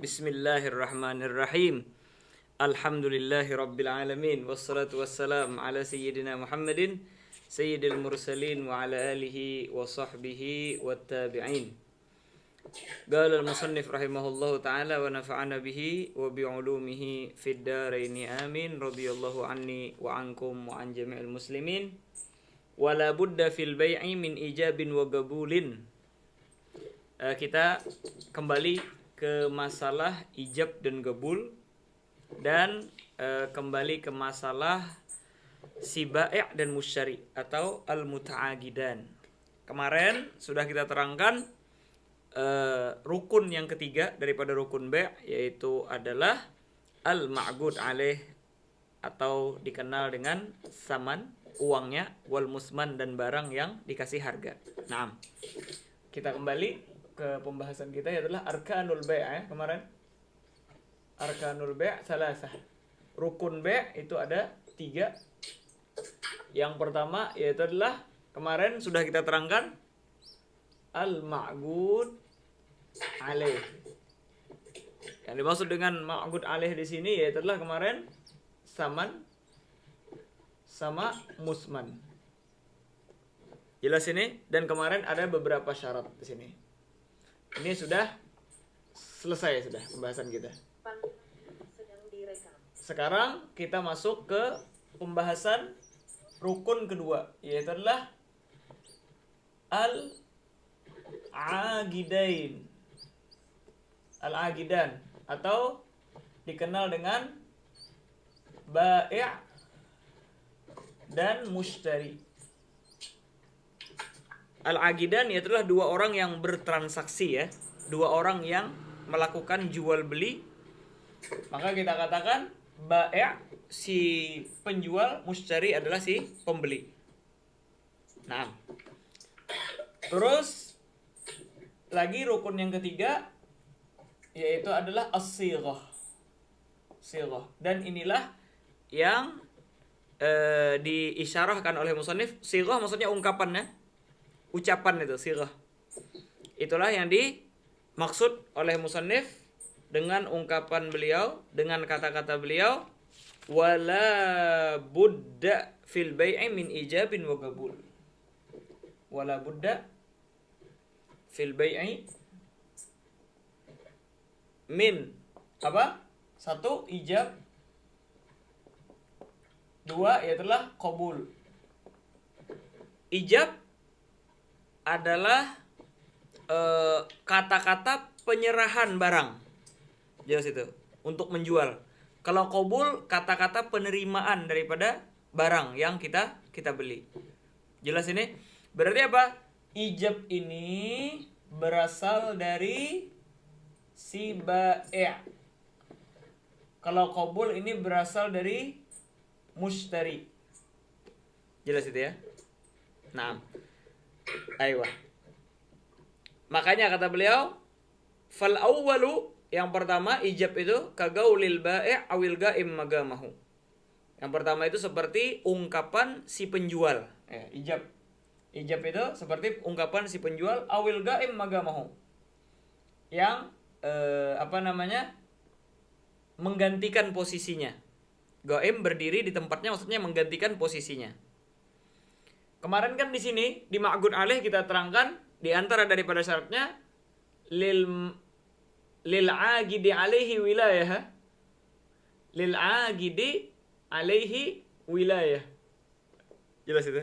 Bismillahirrahmanirrahim. Alhamdulillahi rabbil alamin. Wassalatu wassalam ala sayyidina Muhammadin sayyidil mursalin wa ala alihi wa sahbihi wa tabi'in. Qala al-musannif rahimahullahu ta'ala wa nafa'ana bihi wa bi'ulumihi fid daraini amin. Radiyallahu anni wa ankum wa an jami'il muslimin. Wa la budda fil bai'i min ijabin wa qabulin. Kita kembali ke masalah ijab dan qabul dan kembali ke masalah si bai' dan musyari atau al-muta'agidan. Kemarin sudah kita terangkan rukun yang ketiga daripada rukun bai' yaitu adalah al-ma'qud alaih atau dikenal dengan saman, uangnya, wal musman dan barang yang dikasih harga. Nah, kita kembali ke pembahasan kita adalah arkanul bai' kemarin. Arkanul bai' salasah. Rukun bai' itu ada 3. Yang pertama yaitu adalah kemarin sudah kita terangkan al-ma'qud alaih. Yang dimaksud dengan ma'qud alaih di sini yaitu adalah kemarin saman sama musman. Jelas ini, dan kemarin ada beberapa syarat di sini. Ini sudah selesai sudah pembahasan kita. Sekarang kita masuk ke pembahasan rukun kedua, yaitu adalah al-agidain. Al-agidan atau dikenal dengan bai' dan mushtari. Al-agidan yaitu adalah 2 orang yang bertransaksi ya, 2 orang yang melakukan jual beli. Maka kita katakan bai' si penjual, mushtari adalah si pembeli. Nah, terus lagi rukun yang ketiga yaitu adalah as-sighah. Sighah. Dan inilah yang diisyarahkan oleh musannif. Sighah maksudnya ungkapannya, ucapan itu sighah. Itulah yang dimaksud oleh musannif dengan ungkapan beliau, dengan kata-kata beliau, wala budda fil bai'i min ijabin wa qabul. Wala budda fil bai'i min apa? 1 ijab, 2 yaitulah qabul. Ijab adalah kata-kata penyerahan barang. Jelas itu, untuk menjual. Kalau qabul kata-kata penerimaan daripada barang yang kita beli. Jelas ini? Berarti apa? Ijab ini berasal dari si bai'. Kalau qabul ini berasal dari mushtari. Jelas itu ya? Nah, ayo. Makanya kata beliau, fal awwalu, yang pertama ijab itu kagaulil bai' awil ga'im magamahu. Yang pertama itu seperti ungkapan si penjual. Ijab. Ijab itu seperti ungkapan si penjual awil ga'im magamahu. Yang menggantikan posisinya. Ga'im berdiri di tempatnya, maksudnya menggantikan posisinya. Kemarin kan di sini di ma'qud alaih kita terangkan di antara daripada syaratnya lil agidi alaihi wilayah. Lil agidi alaihi wilayah. Jelas itu?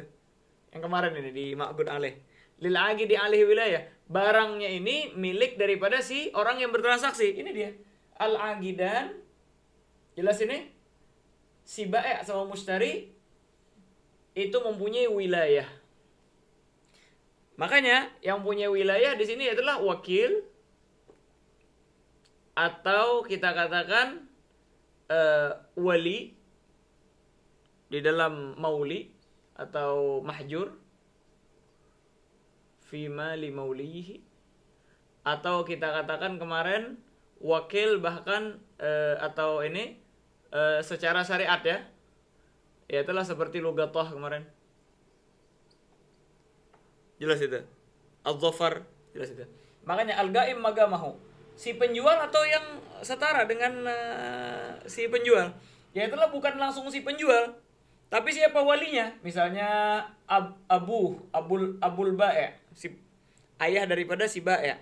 Yang kemarin ini di ma'qud alaih. Lil agidi alaihi wilayah. Barangnya ini milik daripada si orang yang bertransaksi. Ini dia. Al-agidan. Jelas ini? Si bai' sama mushtari itu mempunyai wilayah. Makanya yang punya wilayah di sini adalah wakil atau kita katakan wali di dalam mauli atau mahjur fi mali maulihi, atau kita katakan kemarin wakil bahkan atau ini secara syariat ya. Ya itulah seperti lugatah kemarin. Jelas itu. Al-Dhafar, jelas itu. Makanya al-ga'im magamahu. Si penjual atau yang setara dengan si penjual? Ya itulah bukan langsung si penjual, tapi siapa walinya? Misalnya abul bae, si ayah daripada si bae.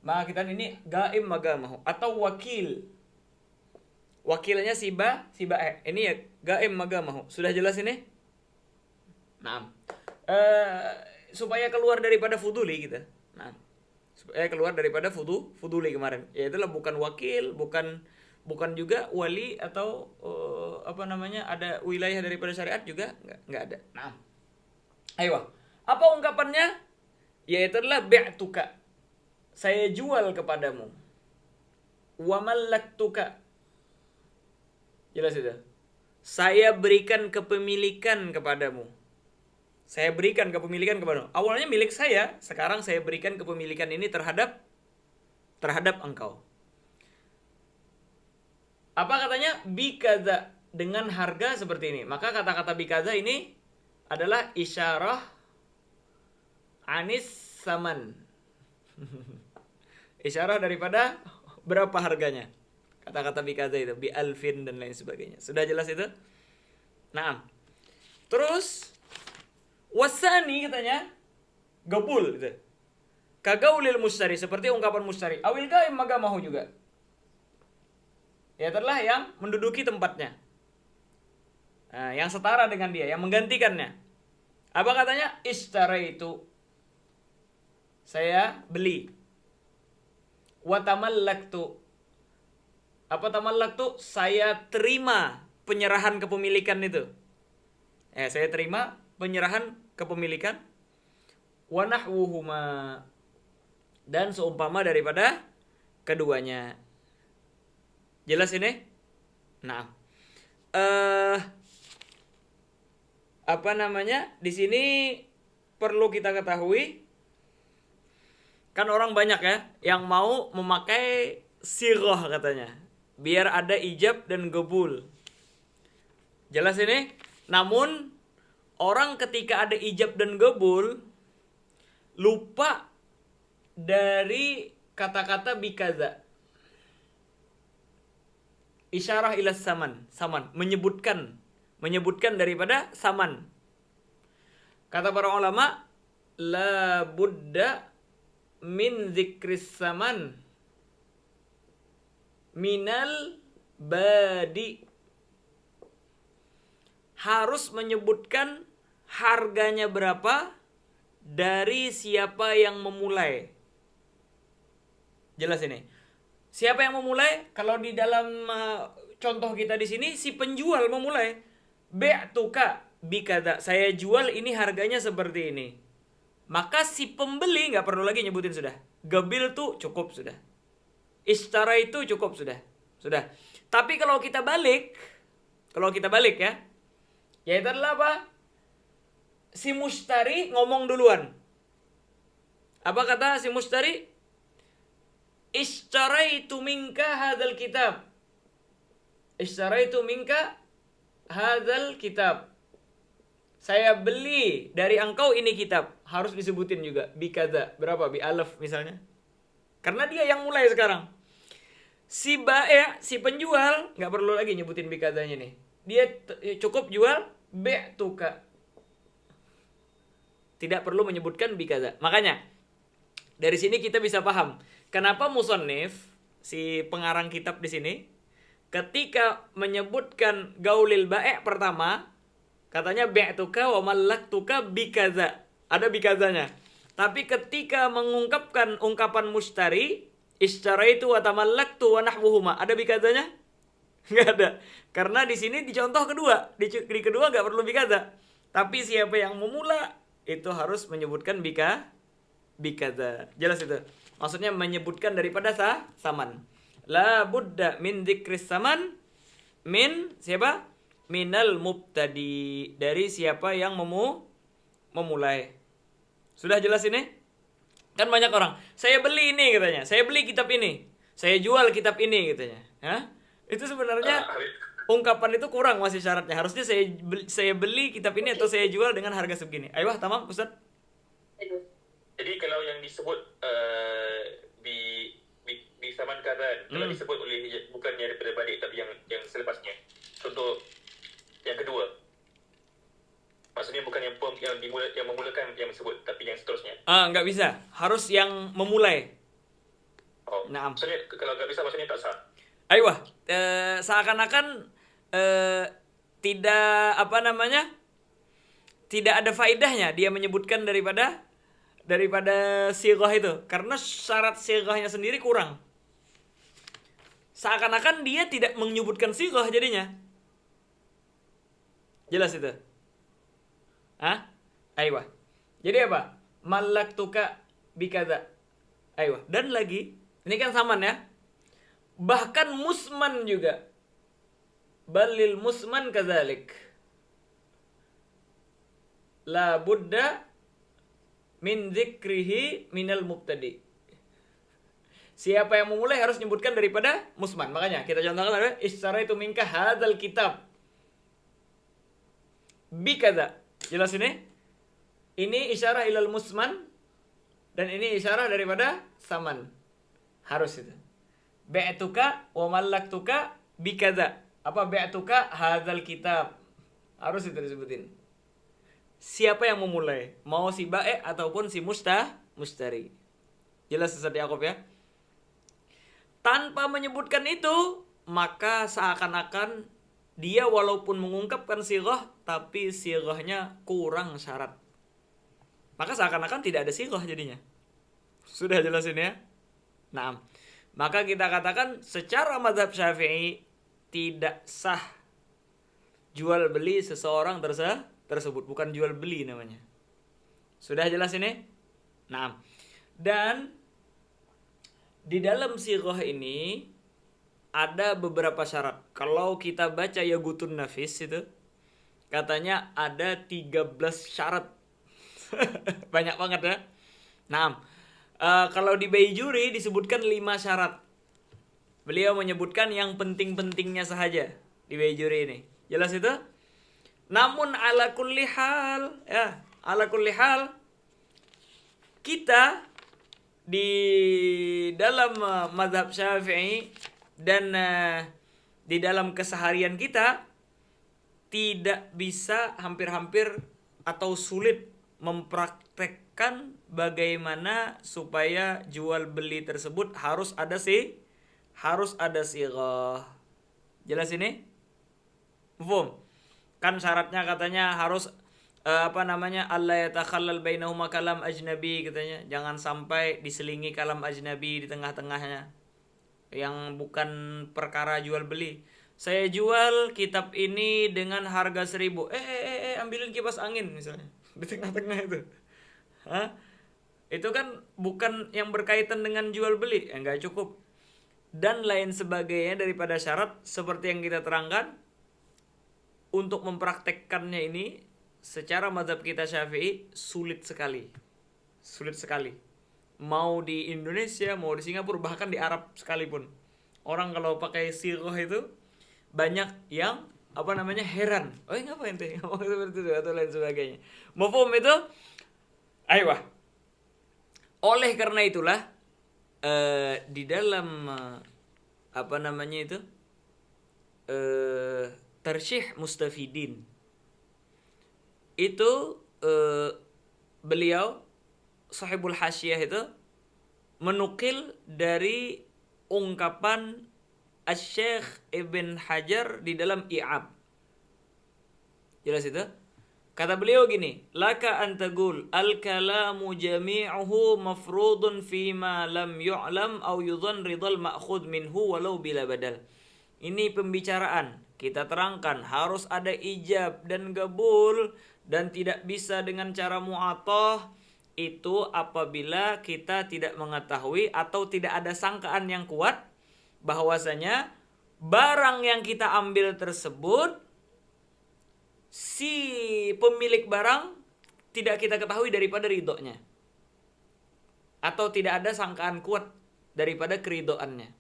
Maka kita ini gaim magamahu atau wakil. Wakilnya si bae. Ini ya gaim magamahu. Sudah jelas ini? Nah, supaya keluar daripada fuduli kita. Nah, supaya keluar daripada fuduli kemarin. Ya itulah bukan wakil, bukan juga wali atau ada wilayah daripada syariat juga nggak ada. Nah, ayo, apa ungkapannya? Yaitu adalah bi'tuka, saya jual kepadamu. Wa mallaktuka, jelas itu. Saya berikan kepemilikan kepadamu. Saya berikan kepemilikan kepadamu. Awalnya milik saya, sekarang saya berikan kepemilikan ini terhadap engkau. Apa katanya? Bikaza, dengan harga seperti ini. Maka kata-kata bikaza ini adalah isyarah anis saman. Isyarah daripada berapa harganya. Kata-kata bikaza itu, bi alfin dan lain sebagainya. Sudah jelas itu? Nah, terus wasani katanya gabul gitu. Kagaulil mustari, seperti ungkapan mustari. Awil gaim magamahu juga. Ya adalah yang menduduki tempatnya. Nah, yang setara dengan dia, yang menggantikannya. Apa katanya? Ishtaraitu, saya beli. Wa tamallaktu, apa tamallaktu? Saya terima penyerahan kepemilikan itu. Saya terima penyerahan kepemilikan. Wa nahwuhuma, dan seumpama daripada keduanya. Jelas ini? Nah, di sini perlu kita ketahui, kan orang banyak ya yang mau memakai sirah katanya, biar ada ijab dan qabul. Jelas ini? Namun orang ketika ada ijab dan qabul lupa dari kata-kata bikaza. Isyarah ila saman, menyebutkan daripada saman. Kata para ulama, la budda min zikris saman minal badi, harus menyebutkan harganya berapa dari siapa yang memulai. Jelas ini. Siapa yang memulai? Kalau di dalam contoh kita di sini, si penjual memulai. Bi'tuka bikada, saya jual ini harganya seperti ini. Maka si pembeli nggak perlu lagi nyebutin sudah. Gabil tuh cukup sudah. Ishtara itu cukup sudah. Tapi kalau kita balik ya, yaitu adalah apa? Si mustari ngomong duluan. Apa kata si mustari? Ishtaraitu minka hadzal kitab. Ishtaraitu minka hadzal kitab. Saya beli dari engkau ini kitab. Harus disebutin juga bikaza. Berapa? Bi alaf misalnya. Karena dia yang mulai sekarang. Si penjual nggak perlu lagi nyebutin bikazanya nih. Dia cukup jual bi'tuka. Tidak perlu menyebutkan bikaza. Makanya dari sini kita bisa paham kenapa musannif, si pengarang kitab di sini, ketika menyebutkan gaulil bae' pertama, katanya bi'tuka wa mallaktuka bikaza. Ada bikazanya. Tapi ketika mengungkapkan ungkapan mustari, ishtaraitu wa tamallaktu wa nahwuhuma, ada bikazanya? Enggak ada. Karena di sini di contoh kedua, di kedua enggak perlu bikaza. Tapi siapa yang memula itu harus menyebutkan bikaza. Jelas itu. Maksudnya menyebutkan daripada saman. La budda min dzikris saman min siapa? Minal mubtadi, dari siapa yang memulai. Sudah jelas ini? Kan banyak orang, saya beli ini katanya, saya beli kitab ini, saya jual kitab ini katanya. Hah? Itu sebenarnya ungkapan itu kurang masih syaratnya. Harusnya saya beli kitab ini atau saya jual dengan harga segini. Ayo, tamam Ustaz. Jadi kalau yang disebut zaman keadaan kalau disebut oleh bukannya daripada balik tapi yang selepasnya. Contoh yang kedua. Maksudnya bukan yang memulakan yang disebut tapi yang seterusnya. Nggak bisa. Harus yang memulai. Oh. Naam. Maksudnya kalau nggak bisa maksudnya tak sah. Aiyah, seakan-akan tidak apa namanya? Tidak ada faedahnya dia menyebutkan daripada sighah itu karena syarat sighahnya sendiri kurang. Seakan-akan dia tidak menyebutkan sighah jadinya. Jelas itu? Aiyah. Jadi apa? Malaktuka bikadza. Aiyah. Dan lagi, ini kan saman ya. Bahkan musman juga. Balil musman kadzalik. La budda min dzikrihi minal mubtadi. Siapa yang memulai harus menyebutkan daripada musman. Makanya kita contohkan ada isyara itu minka hadzal kitab. Bikadza. Jelas ini? Ini isyarah ilal musman dan ini isyarah daripada saman. Harus itu. Ba'tuka wa mallaktuka bikadza. Apa ba'tuka hadzal kitab. Harus itu disebutin. Siapa yang memulai? Mau si bae ataupun si mustari. Jelas Ustaz Yaqub ya? Tanpa menyebutkan itu, maka seakan-akan dia walaupun mengungkapkan sighah tapi sighahnya kurang syarat. Maka seakan-akan tidak ada sighah jadinya. Sudah jelas ini ya? Nah, maka kita katakan secara mazhab Syafi'i tidak sah jual beli seseorang tersebut, bukan jual beli namanya. Sudah jelas ini? Nah, dan di dalam sighah ini ada beberapa syarat. Kalau kita baca Yaqutun Nafis itu katanya ada 13 syarat. Banyak banget ya. Nah, kalau di Baijuri disebutkan 5 syarat. Beliau menyebutkan yang penting-pentingnya sahaja di Baijuri ini. Jelas itu? Namun ala kulli hal, ya, ala kulli hal kita di dalam mazhab Syafi'i dan di dalam keseharian kita tidak bisa hampir-hampir atau sulit mempraktekkan bagaimana supaya jual beli tersebut harus ada sighah. Jelas ini? Mafhum? Kan syaratnya katanya harus Allah yatakhallal bainahuma kalam ajnabi katanya. Jangan sampai diselingi kalam ajnabi di tengah-tengahnya. Yang bukan perkara jual beli. Saya jual kitab ini dengan harga 1.000. Ambilin kipas angin misalnya. Di tengah-tengah itu. Itu kan bukan yang berkaitan dengan jual beli. Enggak cukup. Dan lain sebagainya daripada syarat seperti yang kita terangkan. Untuk mempraktekkannya ini secara mazhab kita Syafi'i sulit sekali. Sulit sekali. Mau di Indonesia, mau di Singapura, bahkan di Arab sekalipun. Orang kalau pakai sighah itu banyak yang heran. Ngapain teh? Ngomong seperti itu atau lain sebagainya. Mafhum itu? Aiyah. Oleh karena itulah di dalam Tarsyih Mustafidin itu beliau Sahibul Hasyiyah itu menukil dari ungkapan Asy-Syaikh Ibn Hajar di dalam I'ab. Jelas itu? Kata beliau gini, laka antagul al-kalamu jami'uhu mafrudun fima lam yu'lam au yudhan ridal ma'khud minhu walau bila badal. Ini pembicaraan, kita terangkan harus ada ijab dan gabul dan tidak bisa dengan cara mu'athah. Itu apabila kita tidak mengetahui atau tidak ada sangkaan yang kuat bahwasanya barang yang kita ambil tersebut si pemilik barang tidak kita ketahui daripada ridhonya atau tidak ada sangkaan kuat daripada keridhoannya.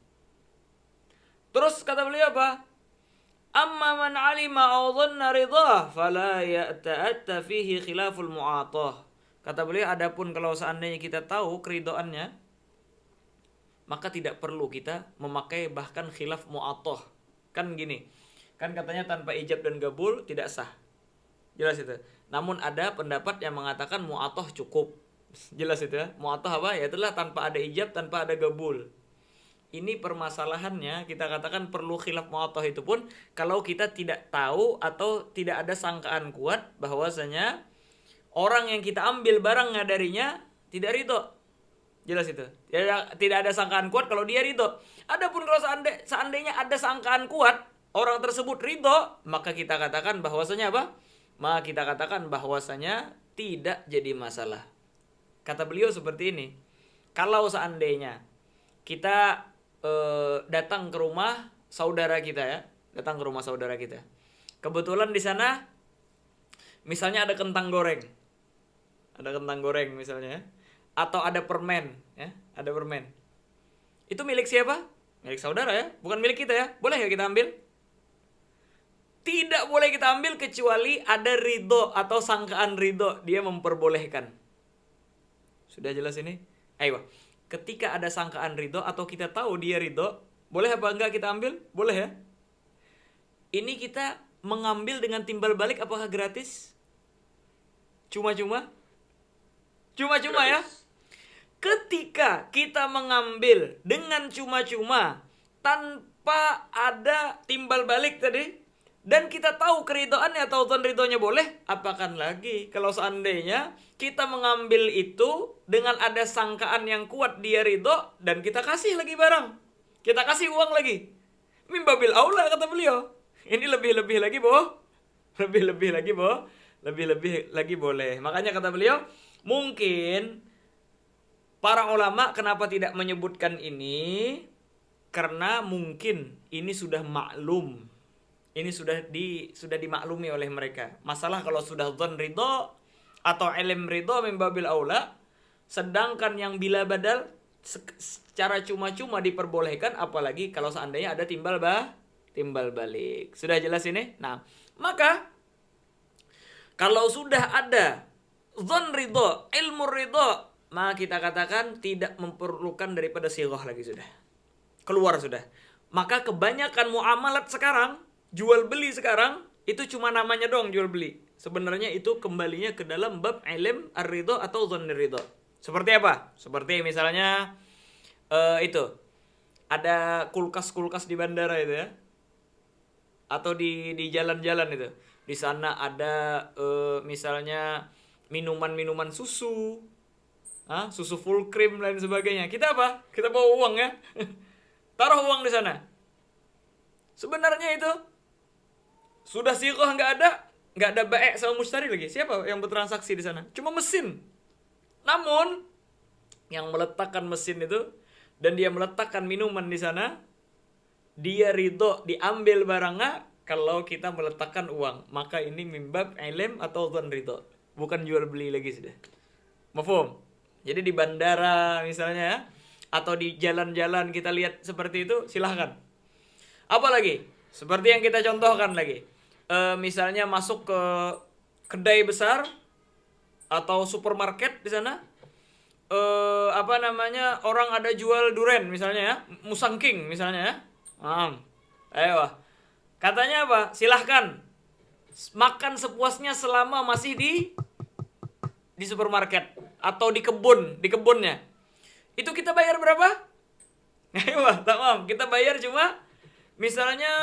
Terus kata beliau apa? Amma man alima aw dhanna ridhah fala ya'ta'atta fihi khilaful mu'athah. Kata beliau, adapun kalau seandainya kita tahu keridhoannya, maka tidak perlu kita memakai bahkan khilaf mu'attoh. Kan gini, kan katanya tanpa ijab dan gabul tidak sah. Jelas itu. Namun ada pendapat yang mengatakan mu'attoh cukup. Jelas itu ya. Mu'attoh apa? Ya itulah tanpa ada ijab, tanpa ada gabul. Ini permasalahannya, kita katakan perlu khilaf mu'attoh itu pun kalau kita tidak tahu atau tidak ada sangkaan kuat bahwasanya orang yang kita ambil barangnya darinya tidak ridho. Jelas itu. Tidak ada sangkaan kuat kalau dia ridho. Adapun kalau seandainya ada sangkaan kuat, orang tersebut ridho, maka kita katakan bahwasanya apa? Maka kita katakan bahwasanya tidak jadi masalah. Kata beliau seperti ini. Kalau seandainya kita datang ke rumah saudara kita ya, datang ke rumah saudara kita. Kebetulan di sana misalnya ada kentang goreng. Ada kentang goreng misalnya ya. Atau ada permen ya, ada permen. Itu milik siapa? Milik saudara ya, bukan milik kita ya. Boleh nggak kita ambil? Tidak boleh kita ambil kecuali ada ridho atau sangkaan ridho, dia memperbolehkan. Sudah jelas ini? Ayo, ketika ada sangkaan ridho atau kita tahu dia ridho, boleh apa enggak kita ambil? Boleh ya. Ini kita mengambil dengan timbal balik apakah gratis? Cuma-cuma? Cuma-cuma ya. Ketika kita mengambil dengan cuma-cuma tanpa ada timbal balik tadi, dan kita tahu keridoannya atau ridhonya boleh, apakan lagi kalau seandainya kita mengambil itu dengan ada sangkaan yang kuat dia ridho dan kita kasih lagi barang, kita kasih uang lagi, mimbabil aula kata beliau. Ini lebih-lebih lagi lebih-lebih lagi boleh. Makanya kata beliau, mungkin para ulama kenapa tidak menyebutkan ini, karena mungkin ini sudah maklum. Ini sudah dimaklumi oleh mereka. Masalah kalau sudah dzan ridho atau ilm ridho mimbabil aula, sedangkan yang bila badal secara cuma-cuma diperbolehkan, apalagi kalau seandainya ada timbal balik. Sudah jelas ini? Nah, maka kalau sudah ada dzan ridho, ilmu ridho, maka kita katakan tidak memerlukan daripada sighah lagi, sudah keluar sudah. Maka kebanyakan muamalat sekarang, jual beli sekarang, itu cuma namanya dong jual beli. Sebenarnya itu kembalinya ke dalam bab ilm ar-ridho atau dzan ridho. Seperti apa? Seperti misalnya itu ada kulkas-kulkas di bandara itu ya, atau di jalan-jalan itu. Di sana ada misalnya minuman-minuman susu, susu full cream dan sebagainya. Kita apa? Kita bawa uang ya. Taruh uang di sana. Sebenarnya itu sudah sighah nggak ada bai' sama mushtari lagi. Siapa yang bertransaksi di sana? Cuma mesin. Namun yang meletakkan mesin itu dan dia meletakkan minuman di sana, dia ridho diambil barangnya kalau kita meletakkan uang. Maka ini mimbab ilm atau dzan ridho, bukan jual beli lagi sudah. Mafhum? Jadi di bandara misalnya ya, atau di jalan-jalan kita lihat seperti itu, silahkan. Apalagi seperti yang kita contohkan lagi, misalnya masuk ke kedai besar atau supermarket di sana, orang ada jual duren misalnya ya, musangking misalnya ya. Ayo, katanya apa? Silahkan makan sepuasnya selama masih di supermarket atau di kebunnya. Itu kita bayar berapa? Ayo, tamam, kita bayar cuma misalnya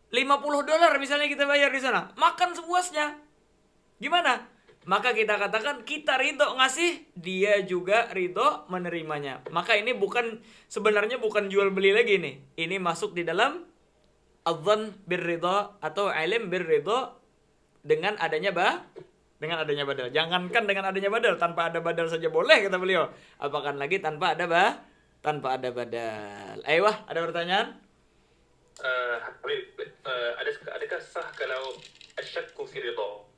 $50 misalnya kita bayar di sana. Makan sepuasnya. Gimana? Maka kita katakan kita ridho ngasih, dia juga ridho menerimanya. Maka ini sebenarnya bukan jual beli lagi nih. Ini masuk di dalam adzan birridha atau ilm birridha dengan adanya badal. Jangankan dengan adanya badal, tanpa ada badal saja boleh kata beliau. Apakah lagi tanpa ada badal. Ayo, ada pertanyaan? Habib, adakah sah kalau asyakku fi ridha?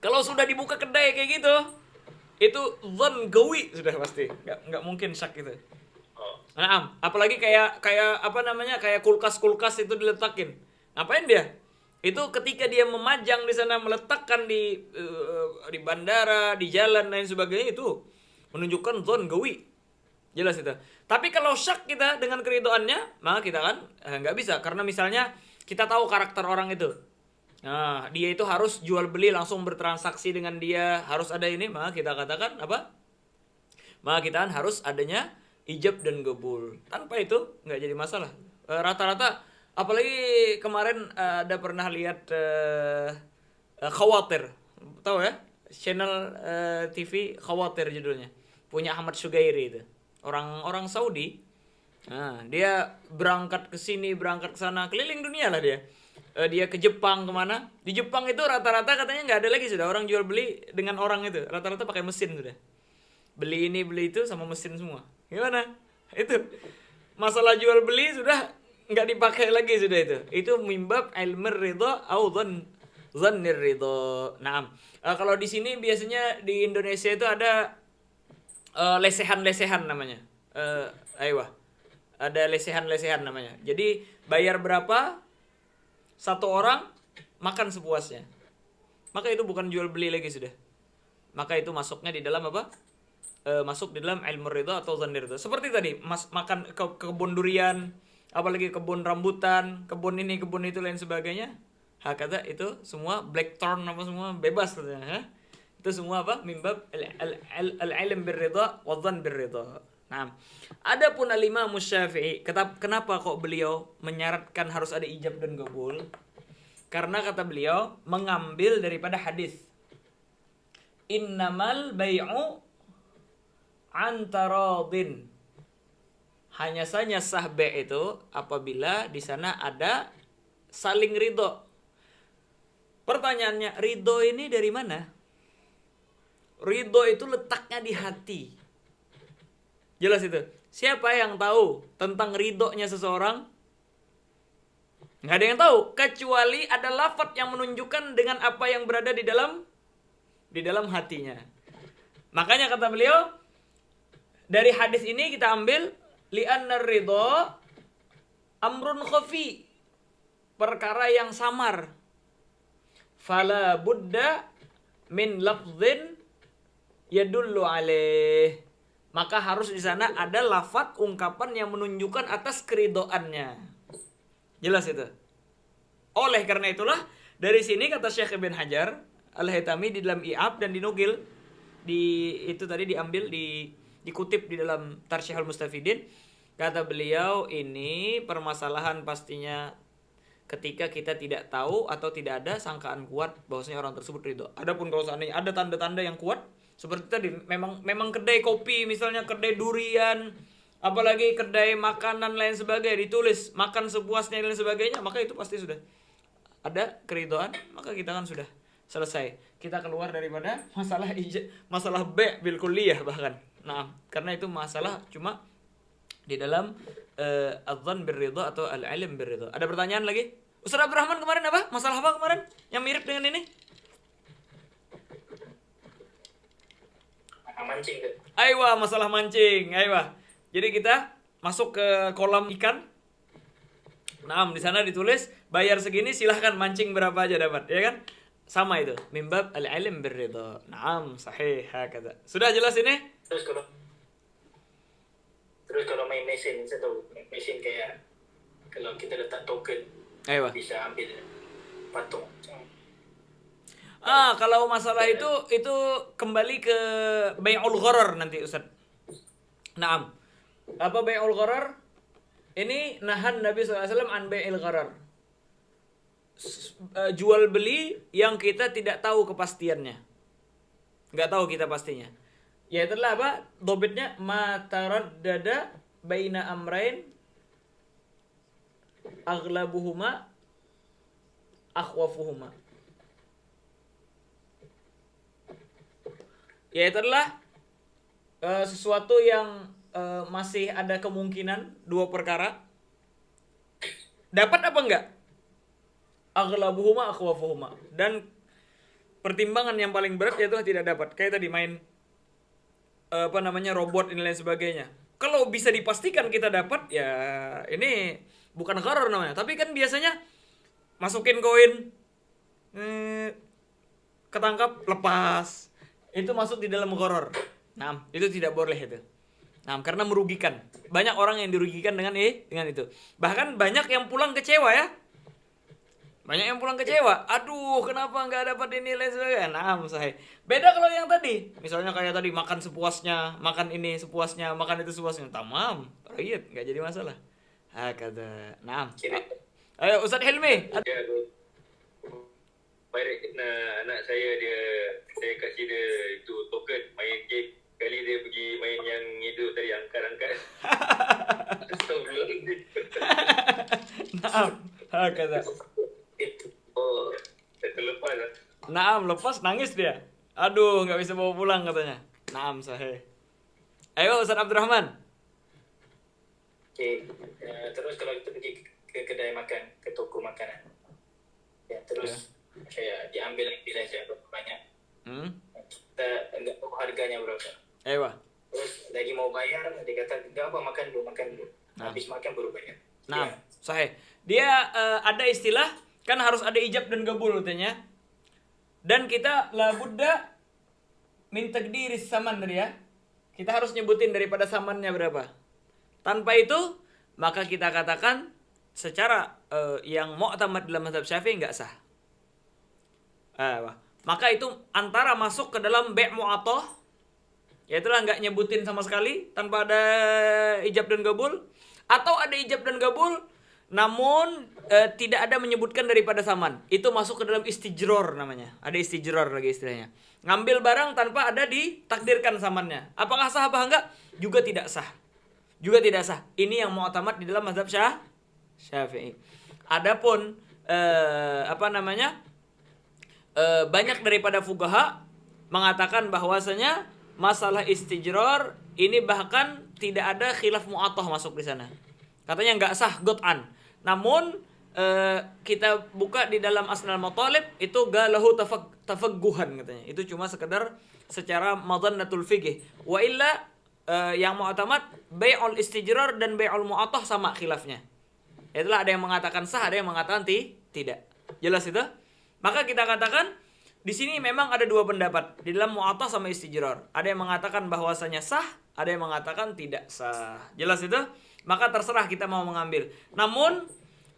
Kalau sudah dibuka kedai kayak gitu, itu dzan gawi sudah pasti. Enggak mungkin syak itu. Nah, apalagi kayak kulkas-kulkas itu diletakin. Ngapain dia? Itu ketika dia memajang di sana, meletakkan di bandara, di jalan dan lain sebagainya, itu menunjukkan zon gawi. Jelas itu. Tapi kalau syak kita dengan keridoannya, maka kita kan nggak bisa. Karena misalnya kita tahu karakter orang itu. Nah, dia itu harus jual beli langsung bertransaksi dengan dia, harus ada ini, maka kita katakan apa? Maka kita kan harus adanya ijab dan qabul. Tanpa itu nggak jadi masalah. Rata-rata, apalagi kemarin ada pernah lihat Khawatir, tahu ya? Channel TV Khawatir judulnya, punya Ahmad Sugairi itu. Orang Saudi. Nah, dia berangkat ke sini, berangkat ke sana, keliling dunia lah dia. Dia ke Jepang kemana? Di Jepang itu rata-rata katanya nggak ada lagi sudah orang jual beli dengan orang itu. Rata-rata pakai mesin sudah. Beli ini beli itu sama mesin semua. Gimana? Itu masalah jual beli sudah nggak dipakai lagi sudah itu. Itu mimbab ilmir ridha au dzannir ridha. Naam. Kalau di sini biasanya di Indonesia itu ada lesehan-lesehan namanya. Ada lesehan-lesehan namanya. Jadi bayar berapa, satu orang makan sepuasnya. Maka itu bukan jual beli lagi sudah. Maka itu masuknya di dalam apa? Masuk di dalam ilmu ridha atau dzannir ridha. Seperti tadi, makan kebun durian, apalagi kebun rambutan, kebun ini, kebun itu lain sebagainya. Hakata itu semua blackthorn apa semua bebas katanya. Itu semua apa? Mimbab al-ilm birridha wa dhann birridha. Nah, adapun al-Imam Syafi'i, kenapa kok beliau menyaratkan harus ada ijab dan qabul? Karena kata beliau mengambil daripada hadis innamal bai'u antaradin. Hanya saja sah bai' itu apabila di sana ada saling ridho. Pertanyaannya, ridho ini dari mana? Ridho itu letaknya di hati. Jelas itu. Siapa yang tahu tentang ridhonya seseorang? Nggak ada yang tahu. Kecuali ada lafaz yang menunjukkan dengan apa yang berada di dalam hatinya. Makanya kata beliau, dari hadis ini kita ambil li'anna ridho amrun khafi. Perkara yang samar. Fala budda min lafzin yadullu alaih. Maka harus di sana ada lafaz ungkapan yang menunjukkan atas keridhoannya. Jelas itu. Oleh karena itulah dari sini kata Syekh Ibn Hajar Al-Haytami di dalam I'ab dan dinukil itu tadi diambil dikutip di dalam Tarsyihul Mustafidin, kata beliau ini permasalahan pastinya ketika kita tidak tahu atau tidak ada sangkaan kuat bahwasanya orang tersebut ridho. Adapun kalau seandainya ada tanda-tanda yang kuat seperti tadi, memang kedai kopi misalnya, kedai durian, apalagi kedai makanan lain sebagainya ditulis makan sepuasnya dan lain sebagainya, maka itu pasti sudah ada keridhaan, maka kita kan sudah selesai. Kita keluar daripada masalah bai' bil kulliyah bahkan. Nah, karena itu masalah cuma di dalam adzan birridha atau al-ilm birridha. Ada pertanyaan lagi? Ustaz Abdurrahman kemarin apa? Masalah apa kemarin yang mirip dengan ini? Mancing tuh. Aywa, masalah mancing. Aywa. Jadi kita masuk ke kolam ikan. Nah, di sana ditulis bayar segini silahkan mancing berapa aja dapat, ya kan? Sama itu, mimbab al-ilm birridha. Naam, sahih hakadha. Sudah jelas ini? Terus kalau main mesin, saya tahu mesin kayak kalau kita letak token Aywa. bisa ambil patung. Kalau masalah itu kembali ke bai'ul gharar nanti Ustaz. Naam. Apa bai'ul gharar? Ini nahan Nabi SAW an bai'il gharar. Jual beli yang kita tidak tahu kepastiannya. Enggak tahu kita pastinya. Ya itulah apa? Dobitnya ma taraddada baina amrain aghlabuhuma akhwafuhuma. Ya itu adalah sesuatu yang masih ada kemungkinan dua perkara. Dapat apa enggak? Aghlabuhuma akhwafuhuma. Dan pertimbangan yang paling berat yaitu tidak dapat. Kayak tadi main robot ini lain sebagainya. Kalau bisa dipastikan kita dapat, ya ini bukan gharar namanya. Tapi kan biasanya masukin koin, ketangkap, lepas. Itu masuk di dalam gharar. Nah, itu tidak boleh itu. Nah, karena merugikan. Banyak orang yang dirugikan dengan itu. Bahkan banyak yang pulang kecewa ya. Banyak yang pulang kecewa. Aduh, kenapa nggak dapat ini lain sebagainya. Nah, saya. Beda kalau yang tadi. Misalnya kayak tadi makan sepuasnya, makan ini sepuasnya, makan itu sepuasnya. Tamam, right, nggak jadi masalah. Kata. Nah. Ayo Ustadz Helmi. Ya, baik, nah, anak saya saya kasih dia itu token main game. Kali dia pergi main yang itu tadi angkat-angkat. Astagfirullahaladzim. Nah, kata. Oh, terlepas lah. Naam, lepas nangis dia. Aduh, nggak bisa bawa pulang katanya. Naam, sahih. Ayo Ustaz Abdurrahman. Okay. Terus kalau kita pergi ke kedai makan, ke toko makanan, ya terus kayak diambil pilihan saya berapa banyak, kita enggak tahu harganya berapa. Ayo. Terus lagi mau bayar, dia kata enggak apa, makan dulu. Habis makan baru bayar. Nah, Ya. sahih. Dia ada istilah, kan harus ada ijab dan kabul katanya. Dan kita labudda min taqdiris saman tadi ya. Kita harus nyebutin daripada samannya berapa. Tanpa itu, maka kita katakan secara yang mu'tamad dalam mazhab Syafi'i enggak sah. Maka itu antara masuk ke dalam bai' mu'athah, yaitulah enggak nyebutin sama sekali tanpa ada ijab dan kabul, atau ada ijab dan kabul namun tidak ada menyebutkan daripada saman. Itu masuk ke dalam istijror namanya. Ada istijror lagi istilahnya. Ngambil barang tanpa ada ditakdirkan samannya. Apakah sah apa enggak? Juga tidak sah. Juga tidak sah. Ini yang mu'tamad di dalam mazhab Syafi'i. Adapun banyak daripada fuqaha mengatakan bahwasanya masalah istijror ini bahkan tidak ada khilaf mu'athah masuk di sana. Katanya enggak sah qat'an. Namun kita buka di dalam Asnal Matalib itu galahu tafaqquhan katanya. Itu cuma sekedar secara madhannatul fiqh. Wa illa yang mu'tamad bai'ul istijrar dan bai'ul mu'athah sama khilafnya. Itulah ada yang mengatakan sah, ada yang mengatakan tidak. Jelas itu? Maka kita katakan di sini memang ada dua pendapat di dalam mu'athah sama istijrar. Ada yang mengatakan bahwasanya sah, ada yang mengatakan tidak sah. Jelas itu? Maka terserah kita mau mengambil. Namun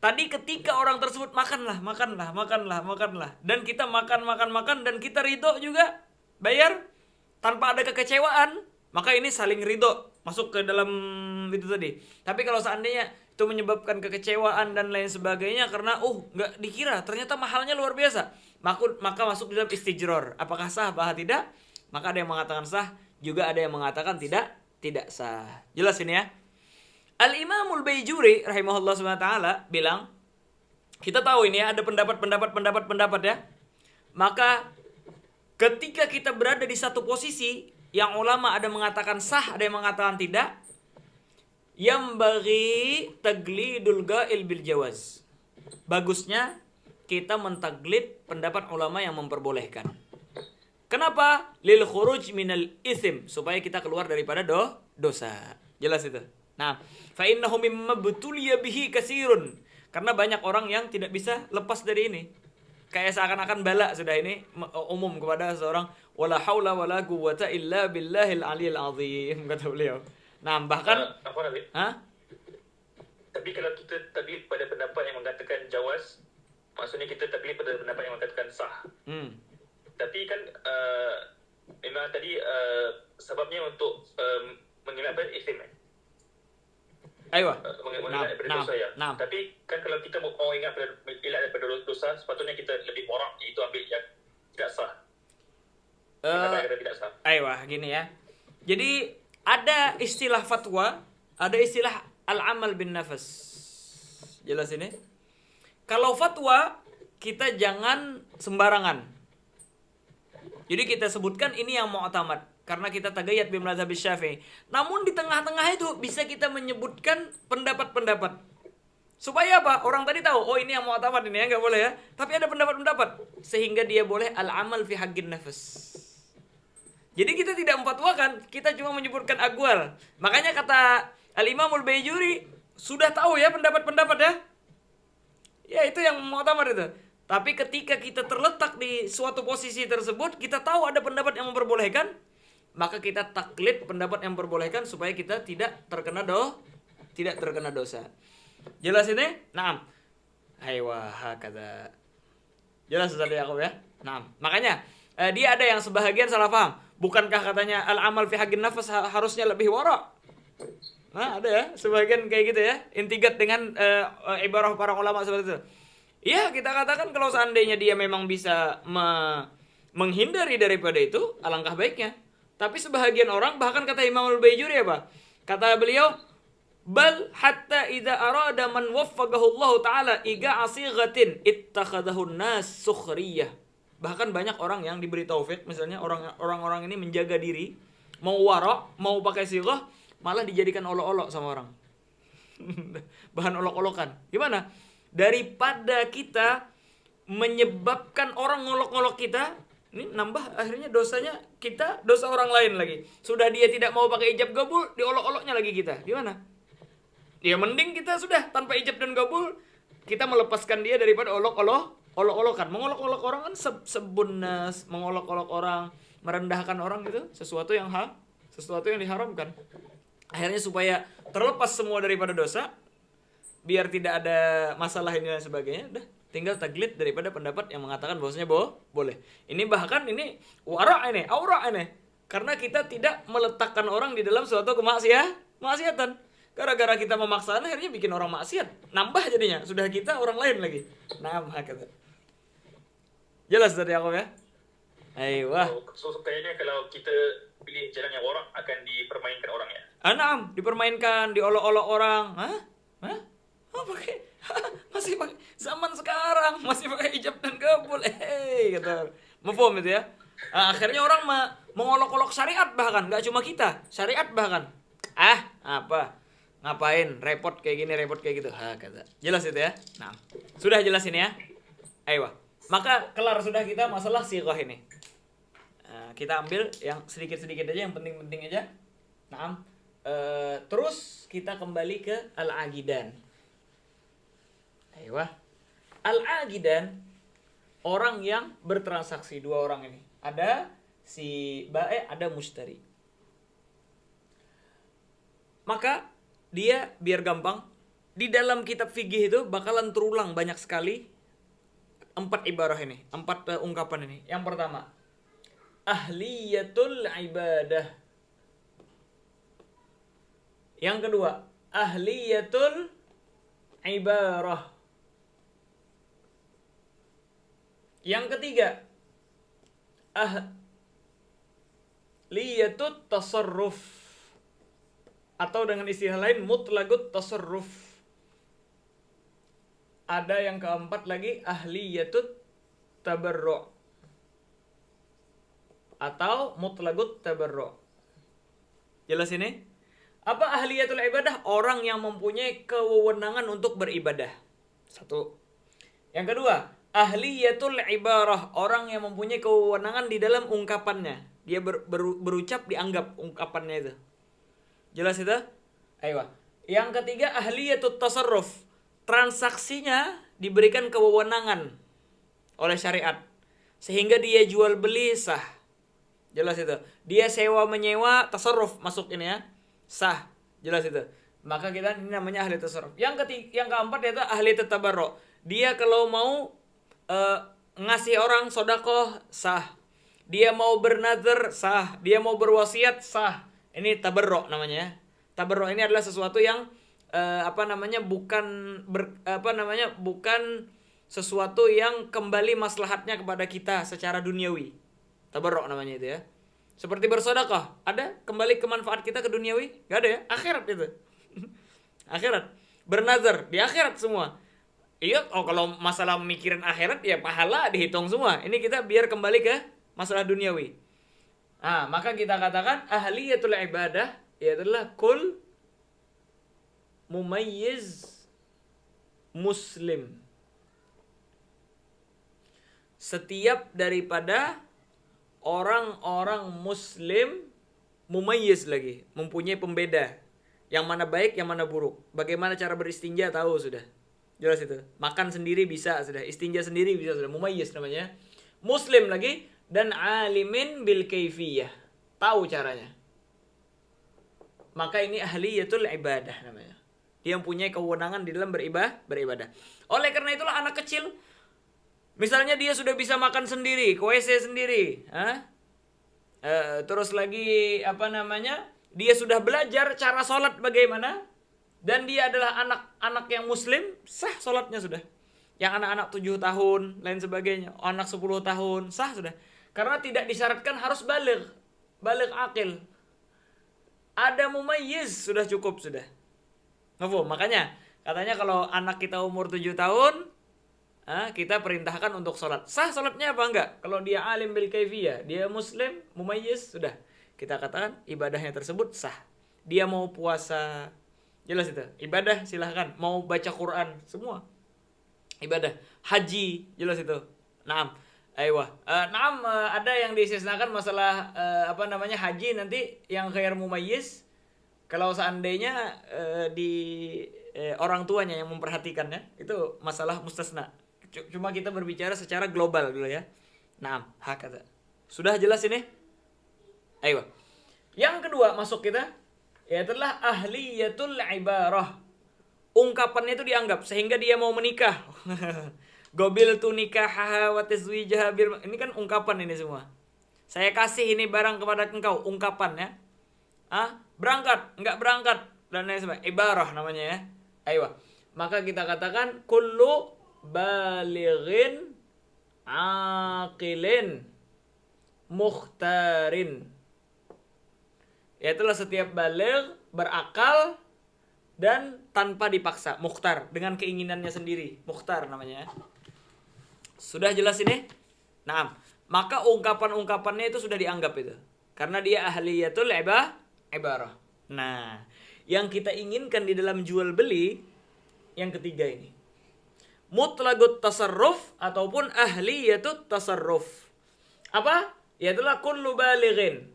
tadi ketika orang tersebut makanlah dan kita makan dan kita ridho juga bayar tanpa ada kekecewaan, maka ini saling ridho masuk ke dalam itu tadi. Tapi kalau seandainya itu menyebabkan kekecewaan dan lain sebagainya karena nggak dikira ternyata mahalnya luar biasa, maka masuk di dalam istijror. Apakah sah apa tidak? Maka ada yang mengatakan sah, juga ada yang mengatakan tidak sah. Jelas ini ya. Al-Imamul Baijuri rahimahullah SWT bilang, kita tahu ini ya, ada pendapat ya. Maka ketika kita berada di satu posisi yang ulama ada mengatakan sah, ada yang mengatakan tidak, yang bagi taglidul ga'il bil jawaz. Bagusnya kita mentaglid pendapat ulama yang memperbolehkan. Kenapa? Lil khuruj minal ithm, supaya kita keluar daripada dosa. Jelas itu. Nah, fa innahu mimma butuliya bihi katsirun. Karena banyak orang yang tidak bisa lepas dari ini. Kayak seakan-akan bala sudah ini umum kepada seorang, wala haula wala quwwata illa billahil aliyil azim, kata beliau. Nah, bahkan apa Nabi? Tapi kalau kita tadi pada pendapat yang mengatakan jawaz, maksudnya kita taklid pada pendapat yang mengatakan sah. Tapi kan memang tadi sebabnya untuk mengelakkan isim. Aywa. Mengelak daripada dosa ya. Tapi kan kalau kita mau ingat elak daripada dosa, sepatutnya kita lebih morak, iaitu ambil yang tidak sah. Tidak sah. Aywa, gini ya. Jadi ada istilah fatwa, ada istilah al-amal bin nafas. Jelas ini? Kalau fatwa kita jangan sembarangan. Jadi kita sebutkan ini yang mu'tamad karena kita tagayyad bi mazhab Syafi'i. Namun di tengah-tengah itu bisa kita menyebutkan pendapat-pendapat. Supaya apa? Orang tadi tahu, ini yang mu'tamad ini ya, enggak boleh ya. Tapi ada pendapat-pendapat sehingga dia boleh al-amal fi haqqin nafas. Jadi kita tidak memfatwakan, kita cuma menyebutkan aqwal. Makanya kata Al-Imamul Baijuri, sudah tahu ya pendapat-pendapat ya. Ya itu yang mu'tamad itu. Tapi ketika kita terletak di suatu posisi tersebut, kita tahu ada pendapat yang memperbolehkan, maka kita taklid pendapat yang perbolehkan supaya kita tidak terkena dosa. Jelas ini? Naam. Aywa hakadha. Jelas Ustaz Yaqub ya? Naam. Makanya dia ada yang sebahagian salah paham. Bukankah katanya al-amal fi haqqin nafs harusnya lebih wara'? Nah, ada ya sebagian kayak gitu ya. Intigat dengan ibarah para ulama seperti itu. Iya, kita katakan kalau seandainya dia memang bisa menghindari daripada itu, alangkah baiknya. Tapi sebahagian orang, bahkan kata Imam Al-Baijuri apa? Kata beliau, bal hatta idza arada man waffaqahu Allah taala iga asighatin ittakhadahu nas sukhriyah. Bahkan banyak orang yang diberi taufik, misalnya orang-orang ini menjaga diri, mau wara', mau pakai sighah, malah dijadikan olok-olok sama orang. Bahan olok-olokan. Gimana? Daripada kita menyebabkan orang ngolok-ngolok kita, ini nambah akhirnya dosanya kita, dosa orang lain lagi. Sudah dia tidak mau pakai ijab gabul, diolok-oloknya lagi kita. Gimana? Ya mending kita sudah tanpa ijab dan gabul, kita melepaskan dia daripada olok-olokan. Mengolok-olok orang kan sebunnas, mengolok-olok orang, merendahkan orang gitu, sesuatu yang diharamkan. Akhirnya supaya terlepas semua daripada dosa, biar tidak ada masalah ini dan sebagainya, udah tinggal taklid daripada pendapat yang mengatakan bahwasanya boleh. Ini bahkan ini wara' ini, aura' ini. Karena kita tidak meletakkan orang di dalam suatu kemaksiatan. Gara-gara kita memaksakan akhirnya bikin orang maksiat. Nambah jadinya, sudah kita orang lain lagi. Nah, kata. Jelas dari aku ya? Aiyah. So kayaknya kalau kita pilih jalan yang wara' akan dipermainkan orang ya. Naam, dipermainkan, diolok-olok orang. Hah? Masih pakai zaman sekarang, masih pakai ijab dan gabul. Kata. Mafhum itu ya? Akhirnya orang mengolok-olok syariat bahkan, enggak cuma kita, syariat bahkan. Apa? Ngapain repot kayak gini, repot kayak gitu. Kata. Jelas itu ya? Nah, sudah jelas ini ya? Ayo. Maka kelar sudah kita masalah sighah ini. Kita ambil yang sedikit-sedikit aja, yang penting-penting aja. Nah, terus kita kembali ke al-aqidan. Ayo. Al-aqidan, orang yang bertransaksi, dua orang ini. Ada si bae, ada mushtari. Maka dia biar gampang, di dalam kitab fikih itu bakalan terulang banyak sekali 4 ibarah ini, 4 ungkapan ini. Yang pertama, ahliyatul ibadah. Yang kedua, ahliyatul ibarah. Yang ketiga, ahliyatut tasarruf, atau dengan istilah lain mutlagut tasarruf. Ada yang keempat lagi, ahliyatut tabarru' atau mutlagut tabarru'. Jelas ini? Apa ahliyatul ibadah? Orang yang mempunyai kewenangan untuk beribadah. Satu. Yang kedua, ahliyatul ibarah, orang yang mempunyai kewenangan di dalam ungkapannya. Dia berucap dianggap ungkapannya itu. Jelas itu? Ayo. Yang ketiga, ahliyatut tasarruf. Transaksinya diberikan kewenangan oleh syariat sehingga dia jual beli sah. Jelas itu. Dia sewa menyewa tasarruf masuk ini ya. Sah. Jelas itu. Maka kita ini namanya ahli tasarruf. Yang keempat yaitu ahli tabarru'. Dia kalau mau ngasih orang sedekah sah. Dia mau bernazar sah. Dia mau berwasiat sah. Ini tabarru' namanya ya. Tabarru' ini adalah sesuatu yang bukan sesuatu yang kembali maslahatnya kepada kita secara duniawi. Tabarru' namanya itu ya. Seperti bersedekah, ada kembali ke manfaat kita ke duniawi? Enggak ada ya, akhirat itu. Akhirat. Bernazar di akhirat semua. Iya, kalau masalah mikirin akhirat ya pahala dihitung semua. Ini kita biar kembali ke masalah duniawi. Maka kita katakan ahliyatul ibadah ialah kul mumayyiz muslim. Setiap daripada orang-orang muslim mumayyiz lagi, mempunyai pembeda. Yang mana baik, yang mana buruk. Bagaimana cara beristinja tahu sudah. Jelas itu. Makan sendiri bisa sudah, istinja sendiri bisa sudah. Mumayyiz namanya. Muslim lagi dan alimin bil kaifiyah. tahu caranya. Maka ini ahliyatul ibadah namanya. Dia mempunyai kewenangan di dalam beribadah. Oleh karena itulah anak kecil, misalnya dia sudah bisa makan sendiri, ke WC sendiri, terus lagi dia sudah belajar cara sholat bagaimana, dan dia adalah anak-anak yang muslim, sah sholatnya sudah. Yang anak-anak 7 tahun, lain sebagainya, anak 10 tahun, sah sudah. Karena tidak disyaratkan harus baligh akil. Ada mumayyiz sudah cukup sudah. Makanya katanya kalau anak kita umur 7 tahun, kita perintahkan untuk sholat. Sah sholatnya apa enggak? Kalau dia alim bil kaifiyah, dia muslim, mumayyiz, sudah. Kita katakan ibadahnya tersebut sah. Dia mau puasa, jelas itu. Ibadah silahkan. Mau baca Quran, semua. Ibadah. Haji, jelas itu. Naam. Ada yang disisnakan masalah haji nanti yang ghair mumayyiz. Kalau seandainya orang tuanya yang memperhatikannya, itu masalah mustasna. Cuma kita berbicara secara global dulu ya. Naam, hakata. Sudah jelas ini? Yang kedua masuk kita, yaitulah ahliyatul ibarah. Ungkapannya itu dianggap sehingga dia mau menikah. Gobiltu nikahaha wa tazwijaha bil. Ini kan ungkapan ini semua. Saya kasih ini barang kepada engkau, ungkapan ya. Berangkat, enggak berangkat, dan lain sebagainya. Ibarah namanya ya. Maka kita katakan kullu balighin aqilin mukhtarin. Yaitulah setiap baligh, berakal dan tanpa dipaksa. Mukhtar, dengan keinginannya sendiri. Mukhtar namanya ya. Sudah jelas ini? Nah, maka ungkapan-ungkapannya itu sudah dianggap itu. Karena dia ahliyatul ibarah. Nah, yang kita inginkan di dalam jual beli yang ketiga ini. Mutlagut tasarruf ataupun ahliyatut tasarruf. Apa? Yaitulah kullu balighin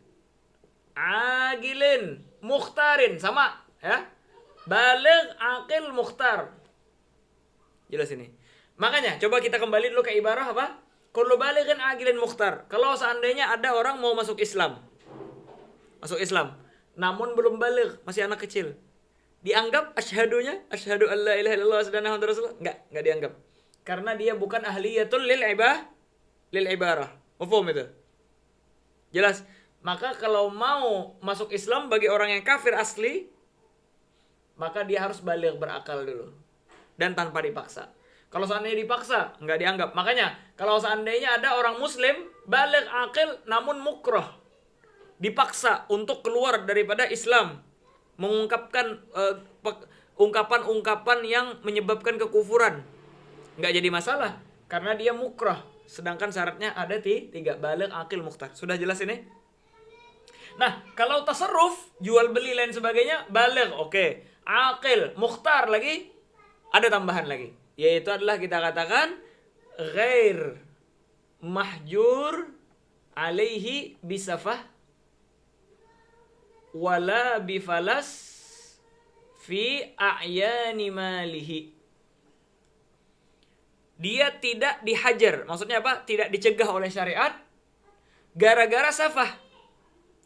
agilin mukhtarin, sama ya. Baligh, aqil, mukhtar. Jelas ini. Makanya coba kita kembali dulu ke ibarah apa? Kullu balighin agilin mukhtar. Kalau seandainya ada orang mau masuk Islam, namun belum baligh, masih anak kecil, dianggap asyhadunya, asyhadu alla ilaha illallah wa anna muhammadar rasulullah? Enggak dianggap. Karena dia bukan ahliyatul lil ibarah. Mafhum itu? Jelas. Maka kalau mau masuk Islam bagi orang yang kafir asli, maka dia harus baligh, berakal dulu. Dan tanpa dipaksa. Kalau seandainya dipaksa, enggak dianggap. Makanya, kalau seandainya ada orang muslim, baligh, akil, namun mukrah, dipaksa untuk keluar daripada Islam, mengungkapkan ungkapan-ungkapan yang menyebabkan kekufuran, enggak jadi masalah. Karena dia mukrah. Sedangkan syaratnya ada 3, baligh, akil, mukhtar. Sudah jelas ini? Nah, kalau tasarruf, jual beli lain sebagainya, baligh, oke. Aqil, mukhtar lagi, ada tambahan lagi. Yaitu adalah kita katakan ghair mahjur alaihi bisafah wala bifalas fi a'yani malihi. Dia tidak dihajar, maksudnya apa? Tidak dicegah oleh syariat gara-gara safah.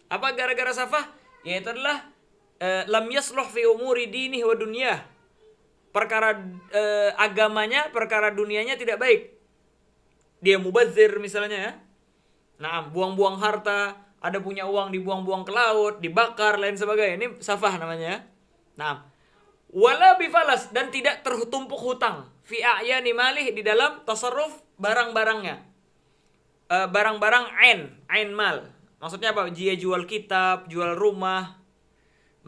Apa gara-gara safah? Yaitu adalah lam yasluh fi umuri dinihi wa dunyah. Perkara agamanya, perkara dunianya tidak baik. Dia mubazir misalnya ya. Nah, buang-buang harta, ada punya uang dibuang-buang ke laut, dibakar, lain sebagainya. Ini safah namanya ya. Nah, wala bifalas, dan tidak tertumpuk hutang fi a'yani malih, di dalam tasarruf barang-barangnya. Barang-barang ain mal. Maksudnya apa? Dia jual kitab, jual rumah.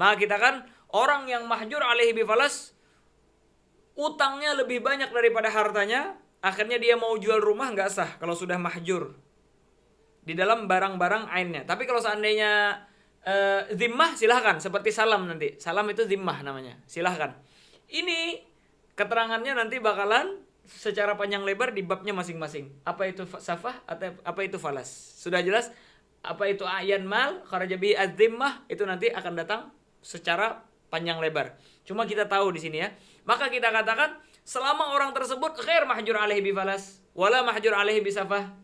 Maka kita kan orang yang mahjur alaihi bifalas, utangnya lebih banyak daripada hartanya, akhirnya dia mau jual rumah, nggak sah kalau sudah mahjur di dalam barang-barang ainnya. Tapi kalau seandainya zimmah, silahkan. Seperti salam nanti. Salam itu zimmah namanya. Silahkan. Ini keterangannya nanti bakalan secara panjang lebar di babnya masing-masing. Apa itu safah atau apa itu falas. Sudah jelas? Apa itu ayan mal, kharaja bihi az-zimmah, itu nanti akan datang secara panjang lebar. Cuma kita tahu di sini ya. Maka kita katakan selama orang tersebut ghair mahjur alaihi bifalas wala mahjur alaihi bisafah.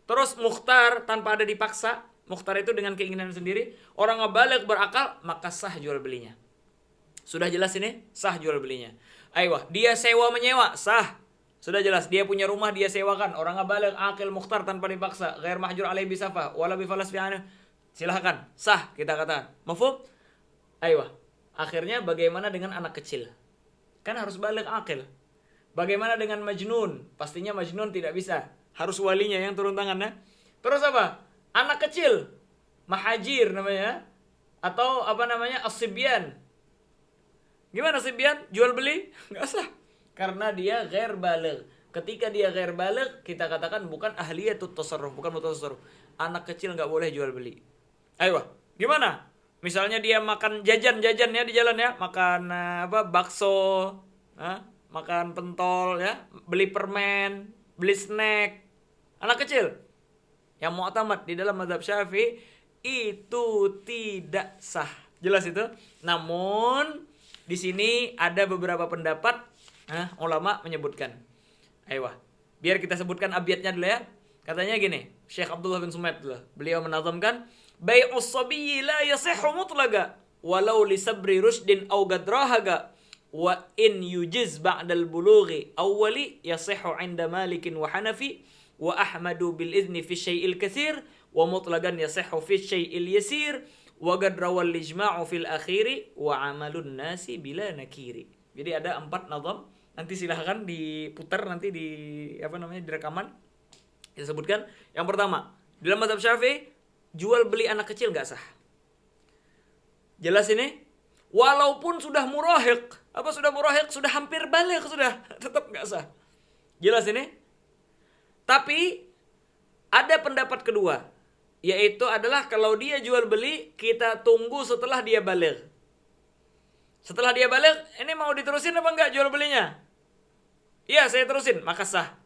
Terus mukhtar, tanpa ada dipaksa, mukhtar itu dengan keinginan sendiri, orang ngebalik berakal, maka sah jual belinya. Sudah jelas ini? Sah jual belinya. Aiyah, dia sewa menyewa, sah. Sudah jelas, dia punya rumah dia sewakan, orang ngebalik akil mukhtar tanpa dipaksa, ghair mahjur alaihi bisafah, wala bifalas fi'anah. Silahkan, sah kita katakan. Mafhum? Aiyah. Akhirnya bagaimana dengan anak kecil? Kan harus balik akil. Bagaimana dengan majnun? Pastinya majnun tidak bisa. Harus walinya yang turun tangan ya. Terus apa? Anak kecil. Mahajir namanya. Atau apa namanya? As-sibyan. Gimana sibyan? Jual beli? Nggak sah. Karena dia ghair baligh. Ketika dia ghair baligh, kita katakan bukan ahliyatut tasarruf, bukan mutasarruf. Anak kecil nggak boleh jual beli. Ayo, gimana? Misalnya dia makan jajan-jajan ya di jalan ya, makan bakso, makan pentol ya, beli permen, beli snack. Anak kecil. Yang mu'tamad di dalam mazhab Syafi'i itu tidak sah. Jelas itu? Namun di sini ada beberapa pendapat ulama menyebutkan. Ayo, biar kita sebutkan abiyatnya dulu ya. Katanya gini, Syekh Abdullah bin Sumaid dulu. Beliau menazamkan, bai'us sabiyyi la yasihhu mutlaqa walau li sabri rushdin aw gadrahaga wa in yujiz ba'dal bulughi awwali yasihhu 'inda Malikin wa Hanafi wa Ahmadu bil izni fi syai'il katsir wa mutlaqan yasihhu fi syai'il yasir wa qad rawal ijma'u fil akhiri wa 'amalun nasi bila nakiri. Jadi ada 4 nazam. Nanti silahkan diputar nanti di di rekaman. Kita sebutkan. Yang pertama, dalam mazhab Syafi'i jual beli anak kecil enggak sah. Jelas ini? Walaupun sudah murahiq, sudah hampir baligh sudah, tetap enggak sah. Jelas ini? Tapi ada pendapat kedua, yaitu adalah kalau dia jual beli, kita tunggu setelah dia baligh. Setelah dia baligh, ini mau diterusin apa enggak jual belinya? Iya, saya terusin, maka sah.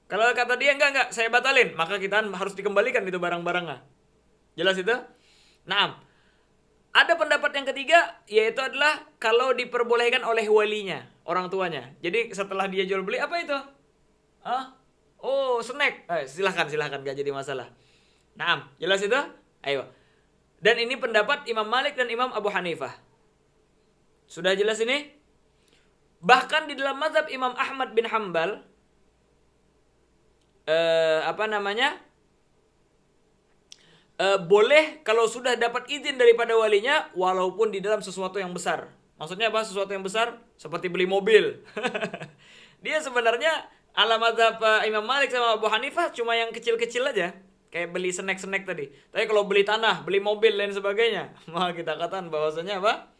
Kalau kata dia enggak, saya batalin, maka kita harus dikembalikan itu barang-barangnya. Jelas itu? Naam. Ada pendapat yang ketiga, yaitu adalah kalau diperbolehkan oleh walinya, orang tuanya. Jadi setelah dia jual beli, apa itu? Oh, snack. Silahkan, enggak jadi masalah. Naam, jelas itu? Ayo. Dan ini pendapat Imam Malik dan Imam Abu Hanifah. Sudah jelas ini? Bahkan di dalam mazhab Imam Ahmad bin Hanbal, boleh kalau sudah dapat izin daripada walinya, walaupun di dalam sesuatu yang besar. Maksudnya apa? Sesuatu yang besar seperti beli mobil. Dia sebenarnya ala mazhab Imam Malik sama Abu Hanifah cuma yang kecil-kecil aja, kayak beli snack-snack tadi. Tapi kalau beli tanah, beli mobil dan sebagainya, maka kita katakan bahwasanya apa?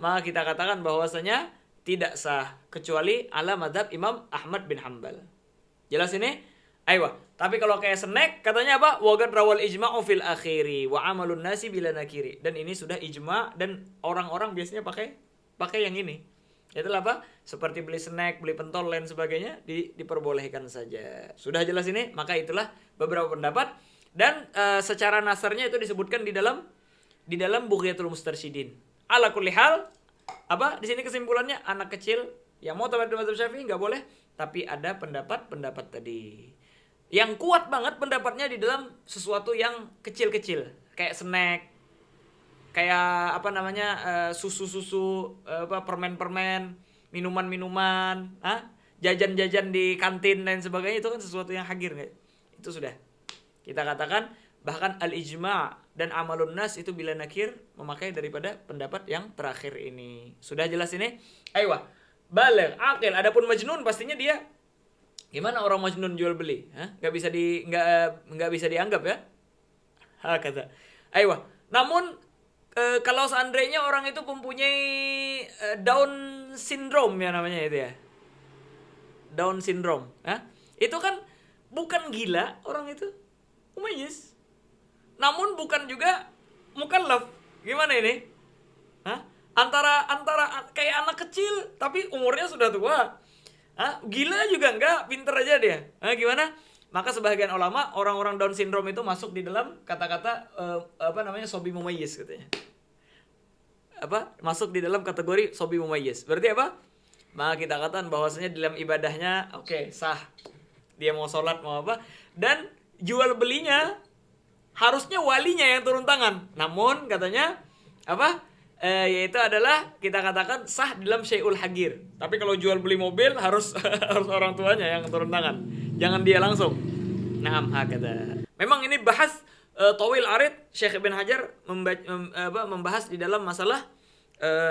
Maka kita katakan bahwasanya tidak sah kecuali ala mazhab Imam Ahmad bin Hanbal. Jelas ini? Ayo. Tapi kalau kayak snack katanya apa? Wa qad rawal ijma'u fil akhiri wa amalun nasi bila nakiri. Dan ini sudah ijma' dan orang-orang biasanya pakai yang ini. Itulah apa? Seperti beli snack, beli pentol dan sebagainya diperbolehkan saja. Sudah jelas ini? Maka itulah beberapa pendapat dan secara nasarnya itu disebutkan di dalam Bughyatul Mustarsyidin. Ala kulli hal, apa? Di sini kesimpulannya anak kecil yang mau tamat mazhab Syafi'i enggak boleh, tapi ada pendapat tadi. Yang kuat banget pendapatnya di dalam sesuatu yang kecil-kecil, kayak snack, kayak susu-susu, permen-permen, minuman-minuman, jajan-jajan di kantin dan sebagainya, itu kan sesuatu yang hagir, enggak? Itu sudah. Kita katakan bahkan al-ijma' dan amalun nas itu bila nakir memakai daripada pendapat yang terakhir ini. Sudah jelas ini? Ayo, baligh, akil. Adapun majnun pastinya dia gimana orang majnun jual beli? Nggak bisa dianggap ya. Kata. Ayo. Namun kalau seandainya orang itu mempunyai Down syndrome ya namanya itu ya. Down syndrome, itu kan bukan gila orang itu, mumayyiz. Namun bukan juga mukallaf. Gimana ini? Antara kayak anak kecil tapi umurnya sudah tua. Gila juga enggak, pinter aja dia. Gimana? Maka sebagian ulama orang-orang Down syndrome itu masuk di dalam kata-kata sobi mumayyiz katanya. Masuk di dalam kategori sobi mumayyiz. Berarti apa? Maka kita katakan bahwasanya dalam ibadahnya sah. Dia mau sholat mau apa dan jual belinya harusnya walinya yang turun tangan. Namun katanya apa? Yaitu adalah kita katakan sah dalam syai'ul hagir. Tapi kalau jual beli mobil harus harus orang tuanya yang turun tangan. Jangan dia langsung. Naam hakada. Memang ini bahas tawil arid. Syekh Ibn Hajar membahas di dalam masalah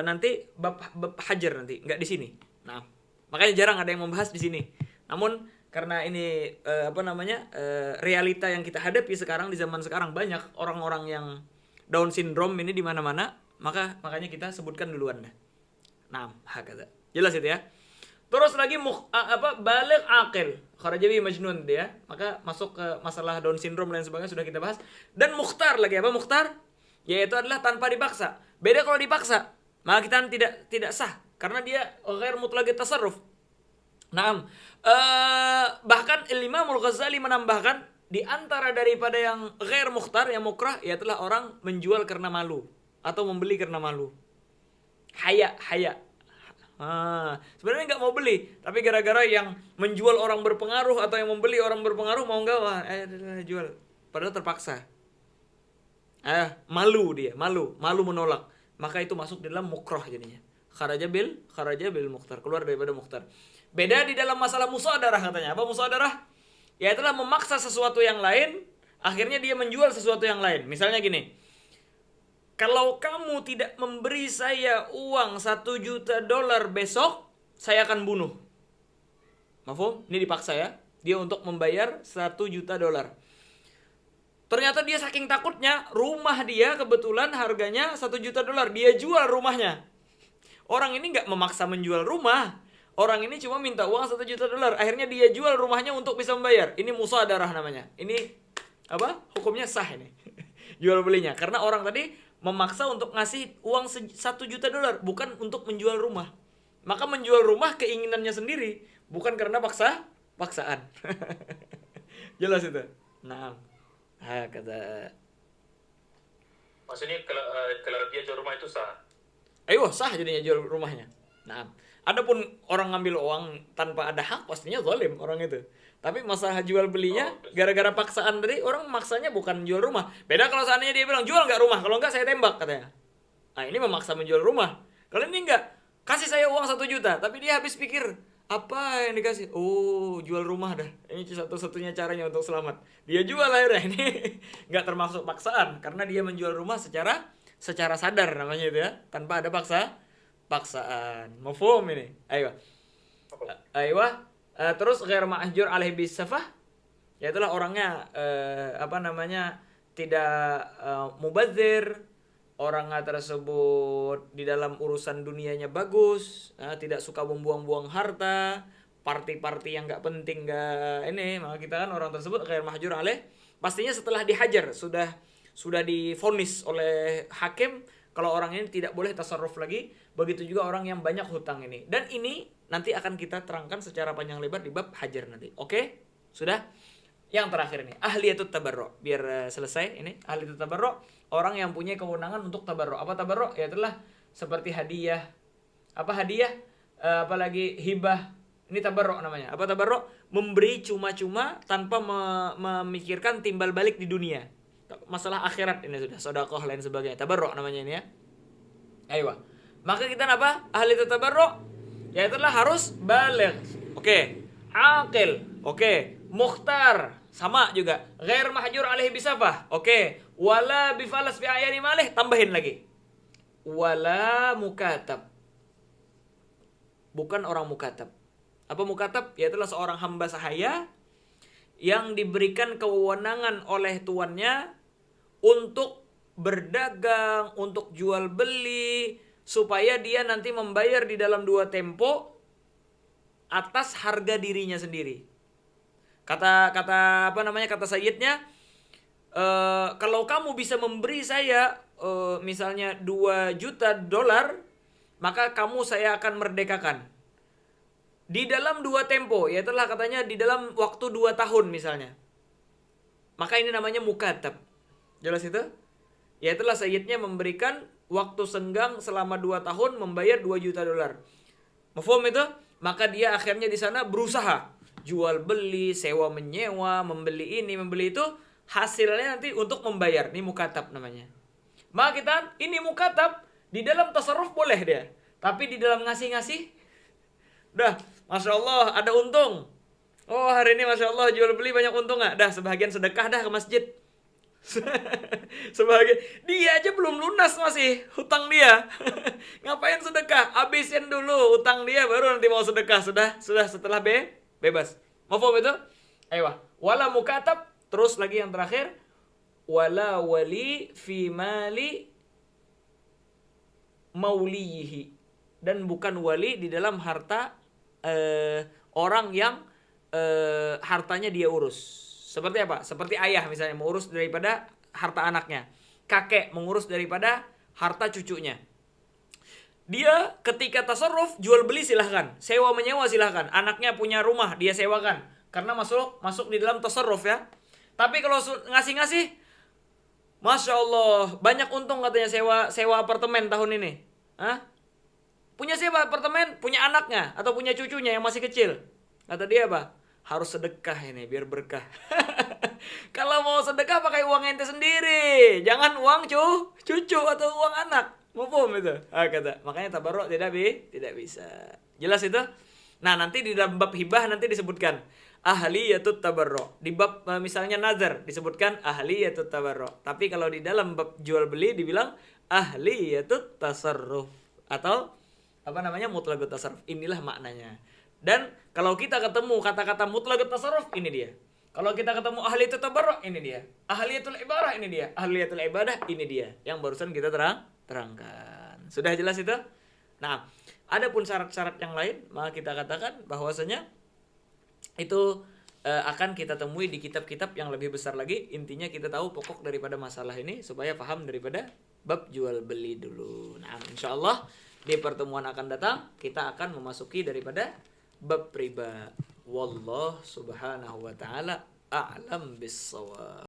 nanti bab hajar nanti, enggak di sini. Nah, makanya jarang ada yang membahas di sini. Namun karena ini realita yang kita hadapi sekarang di zaman sekarang, banyak orang-orang yang Down syndrome ini di mana-mana, makanya kita sebutkan duluan dah. Nah, hakada. Jelas itu ya. Terus lagi baligh aqil, kharaja bi majnun dia. Maka masuk ke masalah Down syndrome dan sebagainya sudah kita bahas. Dan mukhtar lagi apa mukhtar? Yaitu adalah tanpa dipaksa. Beda kalau dipaksa, maka kita tidak sah karena dia ghair mutlaqit tasarruf. Naam. Bahkan Imam Al-Ghazali menambahkan di antara daripada yang ghair mukhtar, yang mukrah, yaitu orang menjual karena malu atau membeli karena malu. Haya. Sebenarnya nggak mau beli, tapi gara-gara yang menjual orang berpengaruh atau yang membeli orang berpengaruh mau nggak, jual. Padahal terpaksa. Malu menolak. Maka itu masuk di dalam mukrah jadinya. Kharaja bil mukhtar, keluar daripada mukhtar. Beda di dalam masalah musadarah katanya. Apa musadarah? Yaitulah memaksa sesuatu yang lain, akhirnya dia menjual sesuatu yang lain. Misalnya gini, kalau kamu tidak memberi saya uang $1 juta besok, saya akan bunuh. Mafhum? Ini dipaksa ya. Dia untuk membayar $1 juta. Ternyata dia saking takutnya, rumah dia kebetulan harganya $1 juta. Dia jual rumahnya. Orang ini nggak memaksa menjual rumah. Orang ini cuma minta uang $1 juta. Akhirnya dia jual rumahnya untuk bisa membayar. Ini musadarah namanya. Ini apa? Hukumnya sah ini. Jual belinya. Karena orang tadi memaksa untuk ngasih uang $1 juta, bukan untuk menjual rumah. Maka menjual rumah keinginannya sendiri, bukan karena paksaan. Jelas itu. Nah, kata. Maksudnya kalau dia jual rumah itu sah. Ayo, sah jadinya jual rumahnya. Nah, adapun orang ngambil uang tanpa ada hak, pastinya zalim orang itu. Tapi masalah jual belinya, gara-gara paksaan tadi, orang maksanya bukan jual rumah. Beda kalau seandainya dia bilang, jual nggak rumah? Kalau nggak saya tembak, katanya. Nah, ini memaksa menjual rumah. Kalau ini nggak, kasih saya uang $1 juta. Tapi dia habis pikir, apa yang dikasih? Oh, jual rumah dah. Ini satu-satunya caranya untuk selamat. Dia jual akhirnya. Ini nggak termasuk paksaan. Karena dia menjual rumah secara sadar namanya itu ya. Tanpa ada paksaan. Mafhum ini? Ayo. Terus ghair ma'jur alaihi bisafah, yaitulah orangnya tidak mubadzir, orangnya tersebut di dalam urusan dunianya bagus, tidak suka membuang-buang harta, party-party yang enggak penting maka kita kan orang tersebut ghair ma'jur alaih. Pastinya setelah dihajar, sudah divonis oleh hakim kalau orang ini tidak boleh tasarruf lagi. Begitu juga orang yang banyak hutang ini. Dan ini nanti akan kita terangkan secara panjang lebar di bab hajar nanti. Oke? Sudah? Yang terakhir ini, ahliyatut tabarru'. Biar selesai ini, ahliyatut tabarru', orang yang punya kewenangan untuk tabarru'. Apa tabarru'? Ya itulah seperti hadiah. Apa hadiah? Apalagi hibah. Ini tabarru' namanya. Apa tabarru'? Memberi cuma-cuma tanpa memikirkan timbal balik di dunia. Masalah akhirat ini sudah, sedekah lain sebagainya. Tabarru' namanya ini ya. Ayo. Maka kita apa? Ahli tabarru', yaitulah harus baligh. Oke. Aqil. Oke. Mukhtar. Sama juga. Ghair mahjur alaihi bisafah. Oke. Wala bifalas bi ayani malih. Tambahin lagi. Wala mukatab. Bukan orang mukatab. Apa mukatab? Yaitulah seorang hamba sahaya yang diberikan kewenangan oleh tuannya untuk berdagang, untuk jual beli, supaya dia nanti membayar di dalam 2 tempo atas harga dirinya sendiri. Kata sayyidnya, kalau kamu bisa memberi saya misalnya $2 juta, maka saya akan merdekakan. Di dalam 2 tempo, yaitulah katanya di dalam waktu 2 tahun misalnya. Maka ini namanya mukatab. Jelas itu? Yaitulah sayyidnya memberikan waktu senggang selama 2 tahun membayar $2 juta. Mafhum itu? Maka dia akhirnya di sana berusaha jual beli, sewa menyewa, membeli ini, membeli itu, hasilnya nanti untuk membayar. Ini mukatab namanya. Maka kita, ini mukatab, di dalam tasarruf boleh dia. Tapi di dalam ngasih-ngasih, dah, Masya Allah, ada untung. Oh, hari ini Masya Allah jual beli banyak untung nggak? Dah, sebagian sedekah dah ke masjid. Sebagian, dia aja belum lunas masih hutang dia. Ngapain sedekah? Habisin dulu hutang dia, baru nanti mau sedekah. Sudah setelah bebas. Mafhum itu? Ayo, wala mukatab. Terus lagi yang terakhir, wala wali fi mali maulihi, dan bukan wali di dalam harta orang yang hartanya dia urus. Seperti apa? Seperti ayah misalnya mengurus daripada harta anaknya, kakek mengurus daripada harta cucunya. Dia ketika tasarruf jual beli silahkan, sewa menyewa silahkan, anaknya punya rumah dia sewakan, karena masuk di dalam tasarruf ya. Tapi kalau ngasih-ngasih, Masya Allah, banyak untung katanya sewa apartemen tahun ini. Hah? Punya sewa apartemen, punya anaknya atau punya cucunya yang masih kecil. Kata dia apa? Harus sedekah ini biar berkah. Kalau mau sedekah pakai uang ente sendiri, jangan uang cucu atau uang anak. Mufhum itu? Kata. Makanya tabarruk tidak bisa. Jelas itu? Nah, nanti di dalam bab hibah nanti disebutkan ahliyatut tabarruk. Di bab misalnya nazar disebutkan ahliyatut tabarruk. Tapi kalau di dalam bab jual beli dibilang ahliyatut tasarruf atau apa namanya mutlaqut tasarruf. Inilah maknanya. Dan kalau kita ketemu kata-kata mutlaqut tasarruf, ini dia. Kalau kita ketemu ahliyatut tabarruk, ini dia. Ahliyatul ibadah, ini dia. Ahliyatul ibadah, ini dia. Yang barusan kita terangkan. Sudah jelas itu? Nah, ada pun syarat-syarat yang lain, maka kita katakan bahwasanya itu akan kita temui di kitab-kitab yang lebih besar lagi. Intinya kita tahu pokok daripada masalah ini supaya paham daripada bab jual beli dulu. Nah, insyaallah di pertemuan akan datang kita akan memasuki daripada bab riba. Wallah subhanahu wa ta'ala a'lam bis-shawab.